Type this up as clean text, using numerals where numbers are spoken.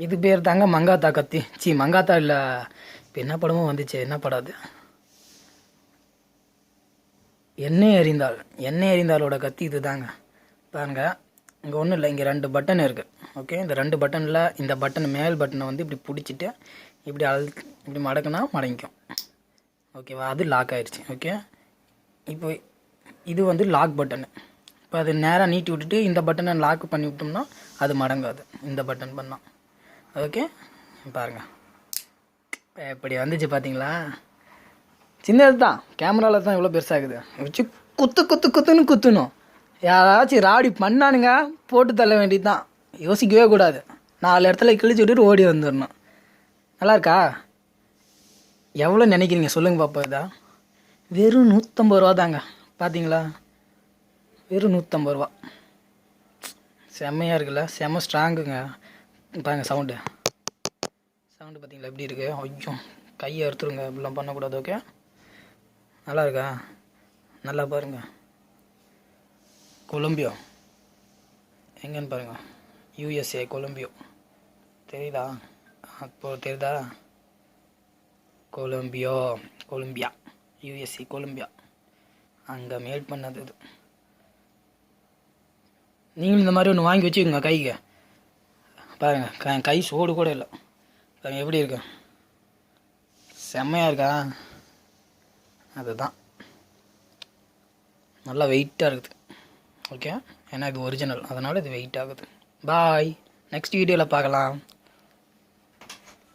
இது பேர் தாங்க மங்காத்தா கத்தி. மங்காத்தா இல்லை, இப்போ என்ன படமும் வந்துச்சு, என்ன படம் அது, எண்ணெய் எறிந்தாலோட கத்தி இது தாங்க. பாருங்க, இங்கே ஒன்றும் இல்லை, இங்கே 2 பட்டன் இருக்குது. ஓகே, இந்த 2 பட்டனில் இந்த பட்டன் மேல் பட்டனை வந்து இப்படி பிடிச்சிட்டு இப்படி இப்படி மடக்குனா மடங்கிக்கும். ஓகேவா, அது லாக் ஆகிடுச்சு. ஓகே, இப்போ இது வந்து லாக் பட்டனு. இப்போ அது நேராக நீட்டி விட்டுட்டு இந்த பட்டனை லாக் பண்ணி விட்டோம்னா அது மடங்காது, இந்த பட்டன் பண்ணால். ஓகே, பாருங்கள் இப்படி வந்துச்சு பார்த்தீங்களா. சின்னது தான், கேமராவில் தான் இவ்வளோ பெருசாகுது. வச்சு குத்துன்னு குத்தணும். யாராச்சும் ராடி பண்ணானுங்க போட்டு தள்ள வேண்டியது தான், யோசிக்கவே கூடாது. 4 இடத்துல கிழிச்சு விட்டுட்டு ஓடி வந்துடணும். நல்லா இருக்கா? எவ்வளோ நினைக்கிறீங்க சொல்லுங்கள் பாப்பா. இதா வெறும் 150 ரூபா தாங்க. பார்த்தீங்களா, வெறும் 150 ரூபா. செம்மையாக இருக்குல்ல, செம்ம ஸ்ட்ராங்குங்க. பாருங்கள் சவுண்டு பார்த்தீங்களா எப்படி இருக்குது. ஐயோ, கையை அறுத்துருங்க, இப்படிலாம் பண்ணக்கூடாது. ஓகே, நல்லா இருக்கா? நல்லா பாருங்கள். கொலம்பியோ எங்கன்னு பாருங்கள், USA கொலம்பியோ தெரியுதா? அப்போது தெரியுதா? கொலம்பியா USA கொலம்பியா, அங்கே மேட் பண்ணது இது. நீங்களும் இந்த மாதிரி ஒன்று வாங்கி வச்சுக்கோங்க கைக்கு. பாருங்கள், கை சோடு கூட இல்லை. பாருங்கள் எப்படி இருக்கு, செம்மையாக இருக்கா? அதுதான் நல்லா வெயிட்டாக இருக்குது. ஓகே, ஏன்னா இது ஒரிஜினல், அதனால் இது வெயிட் ஆகுது. பாய், நெக்ஸ்ட் வீடியோவில் பார்க்கலாம்.